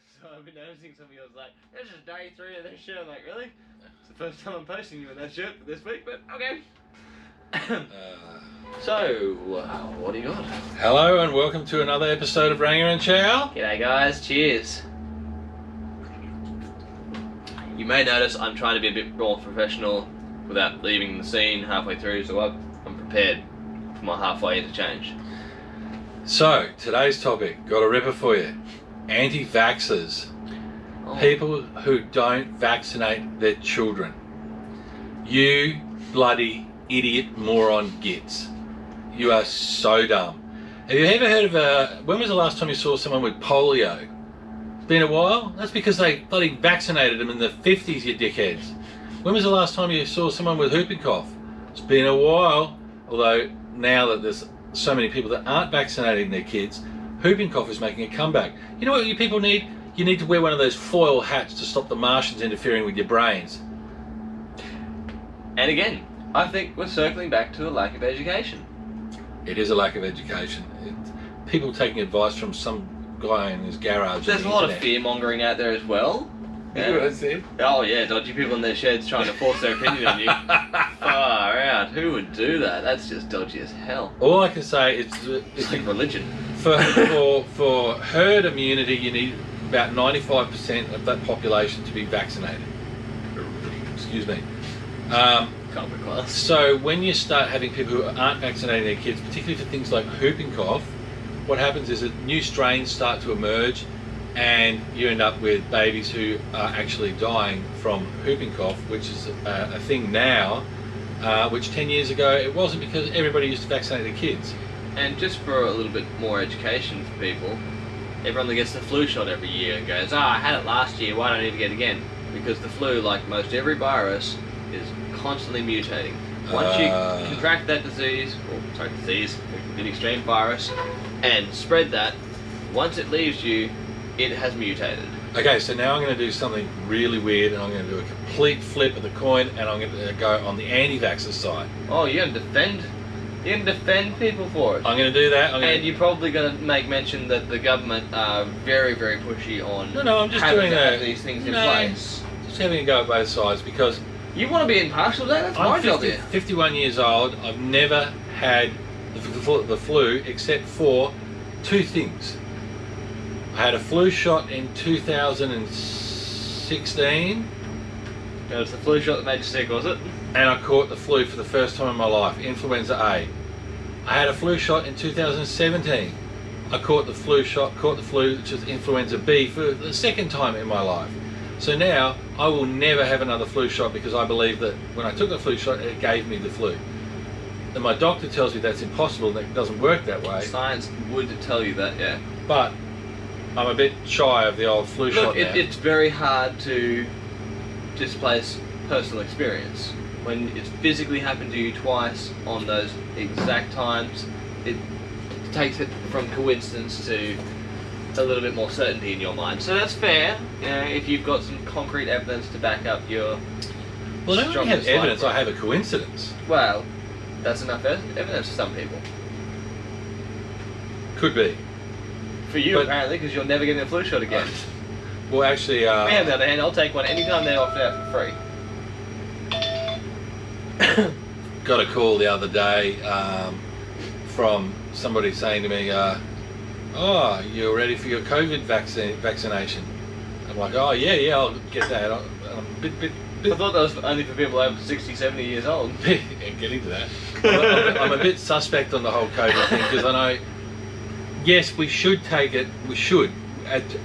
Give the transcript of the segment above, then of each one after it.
So I've been noticing some of yours like, this is day 3 of this shit. I'm like, really? It's the first time I'm posting you in that shirt for this week, but okay. So, what do you got? Hello and welcome to another episode of Ranga and Chow. G'day guys, cheers. You may notice I'm trying to be a bit more professional without leaving the scene halfway through, so I'm prepared for my halfway interchange. So, today's topic, got a ripper for you. Anti-vaxxers. Oh. People who don't vaccinate their children. You bloody idiot moron gits. You are so dumb. Have you ever heard of when was the last time you saw someone with polio? It's been a while? That's because they bloody vaccinated them in the 50s, you dickheads. When was the last time you saw someone with whooping cough? It's been a while, although now that there's so many people that aren't vaccinating their kids, whooping cough is making a comeback. You know what you people need? You need to wear one of those foil hats to stop the Martians interfering with your brains. And again, I think we're circling back to the lack of education. It is a lack of education. People taking advice from some guy in his garage. There's a lot of fear mongering out there as well. You know what I said? Oh yeah, dodgy people in their sheds trying to force their opinion on you. Far out. Who would do that? That's just dodgy as hell. All I can say is It's like religion. For herd immunity, you need about 95% of that population to be vaccinated. Excuse me. Can't be class. So when you start having people who aren't vaccinating their kids, particularly for things like whooping cough, what happens is that new strains start to emerge and you end up with babies who are actually dying from whooping cough, which is a thing now, which 10 years ago it wasn't, because everybody used to vaccinate their kids. And just for a little bit more education for people, everyone that gets the flu shot every year and goes, I had it last year, why don't I need to get it again? Because the flu, like most every virus, is constantly mutating. Once you contract that disease, an extreme virus, and spread that, once it leaves you, it has mutated. Okay, so now I'm going to do something really weird, and I'm going to do a complete flip of the coin, and I'm going to go on the anti-vaxxer side. Oh, you're going to defend people for it. I'm going to do that. And you're probably going to make mention that the government are very, very pushy on I'm just having doing to have these things in place. Just having a go at both sides, because You want to be impartial today? That's my job here. 51 years old. I've never had the flu except for 2 things. I had a flu shot in 2016. It was the flu shot that made you sick, was it? And I caught the flu for the first time in my life, influenza A. I had a flu shot in 2017. I caught the flu, which is influenza B, for the second time in my life. So now I will never have another flu shot, because I believe that when I took the flu shot, it gave me the flu. And my doctor tells me that's impossible, that it doesn't work that way. Science would tell you that, yeah. But I'm a bit shy of the old flu shot now. It's very hard to displace personal experience. When it's physically happened to you twice on those exact times, it takes it from coincidence to a little bit more certainty in your mind. So that's fair, you know, if you've got some concrete evidence to back up your... Well, I don't really have evidence, I have a coincidence. Well, that's enough evidence for some people. Could be. For you, apparently, because you're never getting a flu shot again. Well, actually... Me, on the other hand, I'll take one anytime they're offered out for free. Got a call the other day from somebody saying to me, oh, you're ready for your COVID vaccination? I'm like, oh yeah, I'll get that. I'm a bit I thought that was only for people over 60, 70 years old. Getting to that. I'm a bit suspect on the whole COVID thing, because I know, yes, we should take it,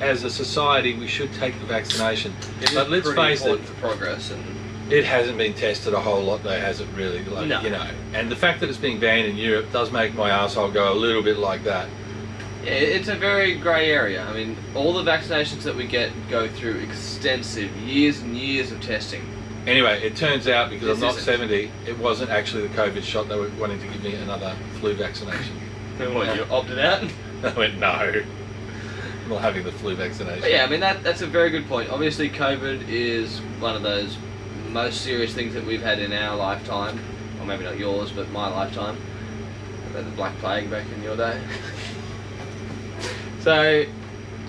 as a society, we should take the vaccination. But let's face it, for progress, and it hasn't been tested a whole lot, though, has it really? Like, no. You know, and the fact that it's being banned in Europe does make my arsehole go a little bit like that. Yeah, it's a very grey area. I mean, all the vaccinations that we get go through extensive years and years of testing. Anyway, it turns out, because I'm not 70, it wasn't actually the COVID shot. They were wanting to give me another flu vaccination. And what, you opted out? I went, no, I'm not having the flu vaccination. But yeah, I mean, that's a very good point. Obviously, COVID is one of those most serious things that we've had in our lifetime. Or maybe not yours, but my lifetime. About the Black Plague back in your day. So,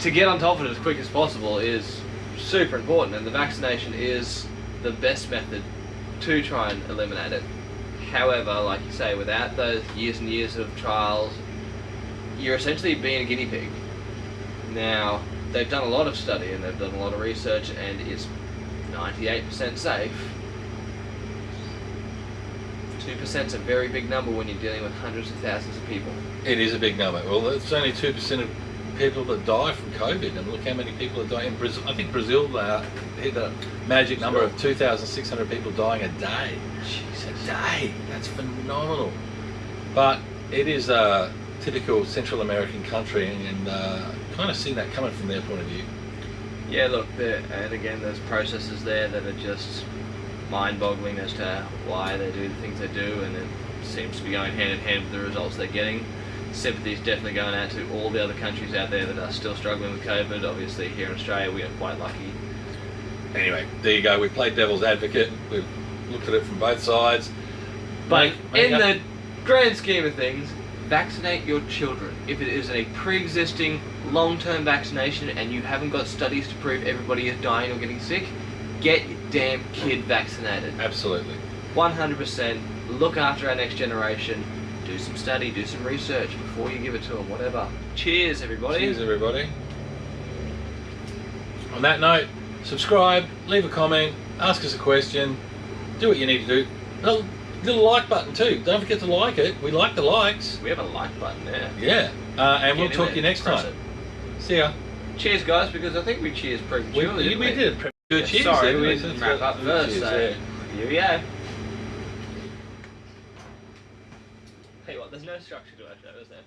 to get on top of it as quick as possible is super important, and the vaccination is the best method to try and eliminate it. However, like you say, without those years and years of trials, you're essentially being a guinea pig. Now, they've done a lot of study and they've done a lot of research, and it's 98% safe. 2% is a very big number when you're dealing with hundreds of thousands of people. It is a big number. Well, it's only 2% of people that die from COVID, and look how many people are dying in Brazil. I think Brazil hit a magic number of 2,600 people dying a day. Jesus. A day! That's phenomenal. But it is a typical Central American country, and kind of seeing that coming from their point of view. Yeah, look, and again, there's processes there that are just mind-boggling as to why they do the things they do, and it seems to be going hand in hand with the results they're getting. Sympathy's definitely going out to all the other countries out there that are still struggling with COVID. Obviously, here in Australia, we are quite lucky. Anyway, there you go. We played devil's advocate. We've looked at it from both sides. But in the grand scheme of things, vaccinate your children. If it is a pre-existing long-term vaccination and you haven't got studies to prove everybody is dying or getting sick, get your damn kid vaccinated. Absolutely. 100%. Look after our next generation. Do some study, do some research before you give it to them, whatever. Cheers, everybody. Cheers, everybody. On that note, subscribe, leave a comment, ask us a question, do what you need to do. Little like button too. Don't forget to like it. We like the likes. We have a like button there. Yeah. And we'll talk to you next time. See ya. Cheers, guys, because I think we cheers prematurely. We did a good cheers. Sorry, we didn't wrap up first, so here we go. Hey, what? There's no structure to our show, is there?